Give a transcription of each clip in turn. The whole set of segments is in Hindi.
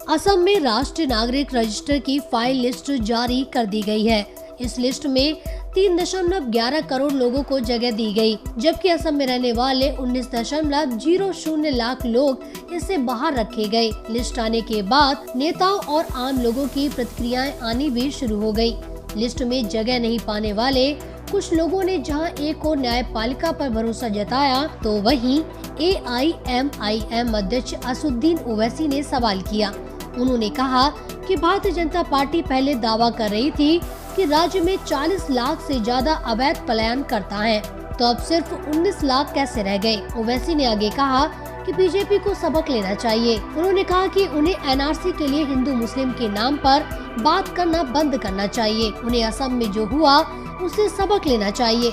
असम में राष्ट्रीय नागरिक रजिस्टर की फाइल लिस्ट जारी कर दी गई है। इस लिस्ट में 3.11 करोड़ लोगों को जगह दी गई, जबकि असम में रहने वाले 19.00 लाख लोग इससे बाहर रखे गए। लिस्ट आने के बाद नेताओं और आम लोगों की प्रतिक्रियाएं आनी भी शुरू हो गई। लिस्ट में जगह नहीं पाने वाले कुछ लोगों ने जहां एक और न्यायपालिका पर भरोसा जताया, तो वहीं AIMIM अध्यक्ष असुद्दीन ओवैसी ने सवाल किया। उन्होंने कहा कि भारतीय जनता पार्टी पहले दावा कर रही थी कि राज्य में 40 लाख से ज्यादा अवैध पलायन करता है, तो अब सिर्फ 19 लाख कैसे रह गए। ओवैसी ने आगे कहा कि बीजेपी को सबक लेना चाहिए। उन्होंने कहा कि उन्हें NRC के लिए हिंदू मुस्लिम के नाम पर बात करना बंद करना चाहिए। उन्हें असम में जो हुआ उससे सबक लेना चाहिए।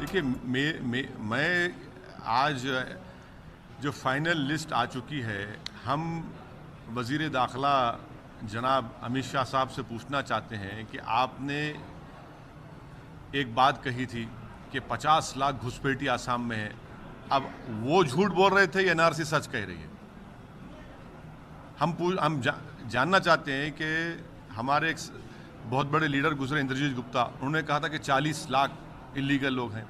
देखिए, मैं आज जो फाइनल लिस्ट आ चुकी है, हम वज़ीर दाखिला जनाब अमित शाह साहब से पूछना चाहते हैं कि आपने एक बात कही थी कि 50 लाख घुसपैठी आसाम में है, अब वो झूठ बोल रहे थे या NRC सच कह रही है? हम जानना चाहते हैं कि हमारे एक बहुत बड़े लीडर गुजरे, इंद्रजीत गुप्ता, उन्होंने कहा था कि 40 लाख इलीगल लोग हैं।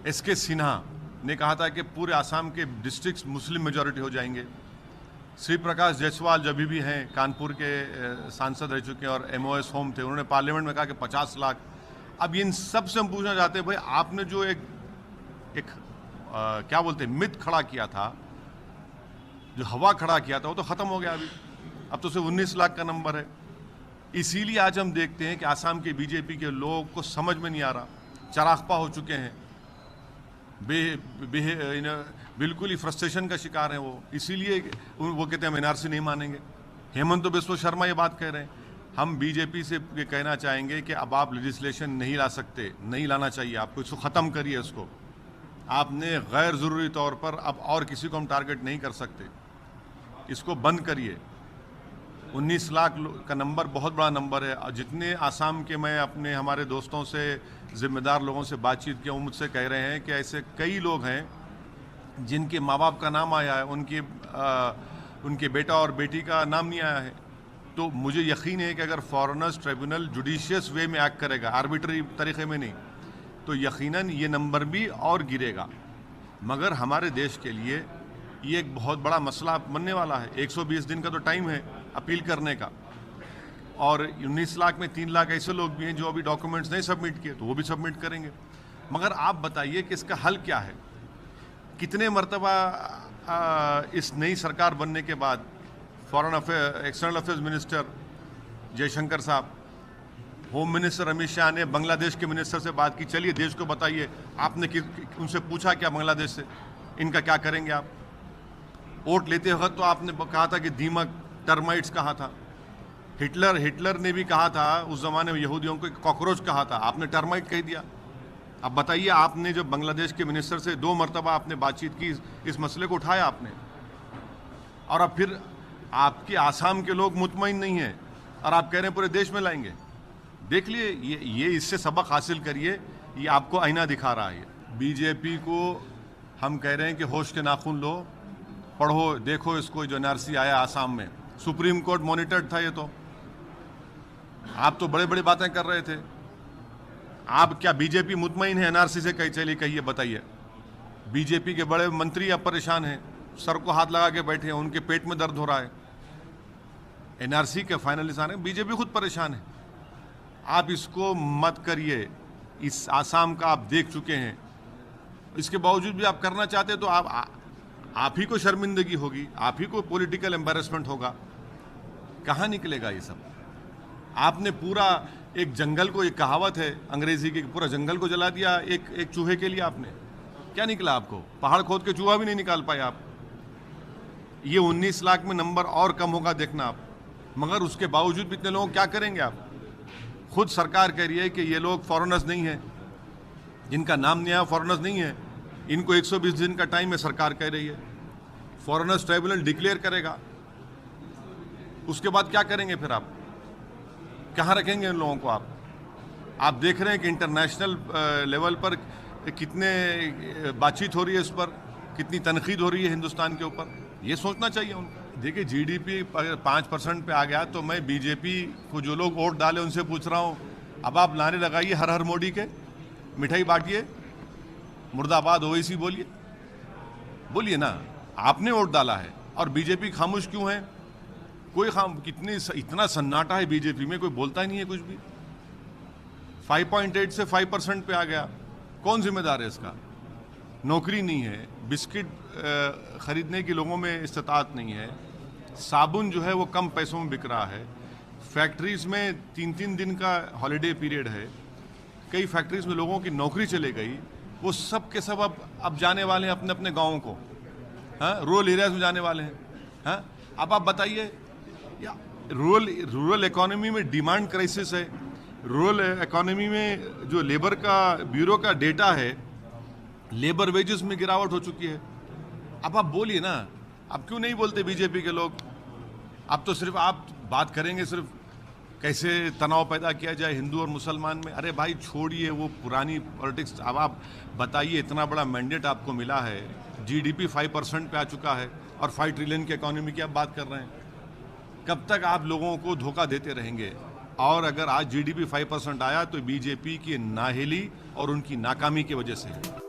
SK सिन्हा ने कहा था कि पूरे आसाम के डिस्ट्रिक्ट्स मुस्लिम मेजॉरिटी हो जाएंगे। श्री प्रकाश जायसवाल जब भी हैं, कानपुर के सांसद रह चुके हैं और MOS होम थे, उन्होंने पार्लियामेंट में कहा कि 50 लाख। अब इन सब से हम पूछना चाहते हैं, भाई आपने जो एक क्या बोलते हैं मिथ खड़ा किया था, जो हवा खड़ा किया था, वो तो ख़त्म हो गया। अब तो सिर्फ 19 लाख का नंबर है। इसीलिए आज हम देखते हैं कि आसाम के बीजेपी के लोगों को समझ में नहीं आ रहा, चरागपा हो चुके हैं, बिल्कुल ही फ्रस्ट्रेशन का शिकार हैं वो। इसीलिए वो कहते हैं हम NRC नहीं मानेंगे। हेमंत बिस्वा शर्मा ये बात कह रहे हैं। हम बीजेपी से ये कहना चाहेंगे कि अब आप लेजिस्लेशन नहीं ला सकते, नहीं लाना चाहिए आपको, इसको ख़त्म करिए। इसको आपने गैर ज़रूरी तौर पर अब और किसी को हम टारगेट नहीं कर सकते, इसको बंद करिए। 19 लाख का नंबर बहुत बड़ा नंबर है। और जितने आसाम के मैं अपने हमारे दोस्तों से, ज़िम्मेदार लोगों से बातचीत किया, वो मुझसे कह रहे हैं कि ऐसे कई लोग हैं जिनके माँ बाप का नाम आया है, उनके बेटा और बेटी का नाम नहीं आया है। तो मुझे यकीन है कि अगर फॉरेनर्स ट्रिब्यूनल जुडिशियस वे में एक्ट करेगा, आर्बिट्री तरीक़े में नहीं, तो यकीनन ये नंबर भी और गिरेगा। मगर हमारे देश के लिए ये एक बहुत बड़ा मसला बनने वाला है। 120 दिन का तो टाइम है अपील करने का, और 19 लाख में 3 लाख ऐसे लोग भी हैं जो अभी डॉक्यूमेंट्स नहीं सबमिट किए, तो वो भी सबमिट करेंगे। मगर आप बताइए कि इसका हल क्या है? कितने मरतबा इस नई सरकार बनने के बाद foreign affair, external affairs minister Jaishankar साहब, होम मिनिस्टर अमित शाह ने बांग्लादेश के मिनिस्टर से बात की, चलिए देश को बताइए। आपने उनसे पूछा क्या बांग्लादेश से, इनका क्या करेंगे आप? वोट लेते वक्त तो आपने कहा था कि दीमक, टर्माइट्स कहा था। हिटलर ने भी कहा था उस ज़माने में यहूदियों को कॉकरोच कहा था, आपने टर्माइट कह दिया। अब बताइए, आपने जब बांग्लादेश के मिनिस्टर से 2 मरतबा आपने बातचीत की, इस मसले को उठाया आपने, और अब फिर आपके आसाम के लोग मुतमईन नहीं हैं और आप कह रहे हैं पूरे देश में लाएंगे। देख लिए, ये इससे सबक हासिल करिए, ये आपको आईना दिखा रहा है। बीजेपी को हम कह रहे हैं कि होश के नाखून लो, पढ़ो, देखो इसको, जो NRC आया आसाम में, सुप्रीम कोर्ट मॉनिटर्ड था। ये तो आप तो बड़े बड़ी बातें कर रहे थे। आप क्या बीजेपी मुतमईन है NRC से? चलिए कहिए, बताइए। बीजेपी के बड़े मंत्री अब परेशान हैं, सर को हाथ लगा के बैठे हैं, उनके पेट में दर्द हो रहा है। NRC के फाइनलिस्ट आने, बीजेपी खुद परेशान है। आप इसको मत करिए। इस आसाम का आप देख चुके हैं, इसके बावजूद भी आप करना चाहते तो आप ही को शर्मिंदगी होगी, आप ही को पॉलिटिकल एम्बैरेसमेंट होगा। कहाँ निकलेगा ये सब? आपने पूरा एक जंगल को, एक कहावत है अंग्रेजी की, पूरा जंगल को जला दिया एक चूहे के लिए। आपने क्या निकला? आपको पहाड़ खोद के चूहा भी नहीं निकाल पाए आप। ये 19 लाख में नंबर और कम होगा, देखना आप। मगर उसके बावजूद भी इतने लोग क्या करेंगे आप? खुद सरकार कह रही है कि ये लोग फॉरेनर्स नहीं हैं, जिनका नाम नहीं आया फॉरेनर्स नहीं है, इनको 120 दिन का टाइम है, सरकार कह रही है। फॉरेनर्स ट्राइब्यूनल डिक्लेयर करेगा, उसके बाद क्या करेंगे फिर आप? कहाँ रखेंगे इन लोगों को आप देख रहे हैं कि इंटरनेशनल लेवल पर कितने बातचीत हो रही है, इस पर कितनी तनकीद हो रही है हिंदुस्तान के ऊपर। ये सोचना चाहिए उनको। देखिए जीडीपी 5% पे आ गया तो मैं बीजेपी को जो लोग वोट डाले उनसे पूछ रहा हूँ, अब आप नारे लगाइए हर हर मोदी के, मिठाई बांटिए, मुर्दाबाद ओवैसी बोलिए ना, आपने वोट डाला है और बीजेपी खामोश क्यों है? कोई इतना सन्नाटा है बीजेपी में, कोई बोलता ही नहीं है कुछ भी। 5.8 से 5% पे आ गया, कौन जिम्मेदार है इसका? नौकरी नहीं है, बिस्किट खरीदने की लोगों में इस्तात नहीं है, साबुन जो है वो कम पैसों में बिक रहा है, फैक्ट्रीज में 3-3 दिन का हॉलिडे पीरियड है, कई फैक्ट्रीज में लोगों की नौकरी चले गई, वो सब के सब अब जाने वाले हैं अपने अपने गाँवों को, हाँ, रूरल एरियाज में जाने वाले हैं। हाँ, अब आप बताइए, रूरल इकोनॉमी में डिमांड क्राइसिस है, रूरल इकोनॉमी में जो लेबर का ब्यूरो का डेटा है, लेबर वेजेस में गिरावट हो चुकी है। अब आप बोलिए ना, अब क्यों नहीं बोलते बीजेपी के लोग? अब तो सिर्फ आप बात करेंगे सिर्फ कैसे तनाव पैदा किया जाए हिंदू और मुसलमान में। अरे भाई छोड़िए वो पुरानी पॉलिटिक्स, अब आप बताइए, इतना बड़ा मैंडेट आपको मिला है, जीडीपी 5% पे आ चुका है और 5 ट्रिलियन की इकोनॉमी की आप बात कर रहे हैं। कब तक आप लोगों को धोखा देते रहेंगे? और अगर आज जीडीपी 5% आया तो बीजेपी की नाहिली और उनकी नाकामी की वजह से है।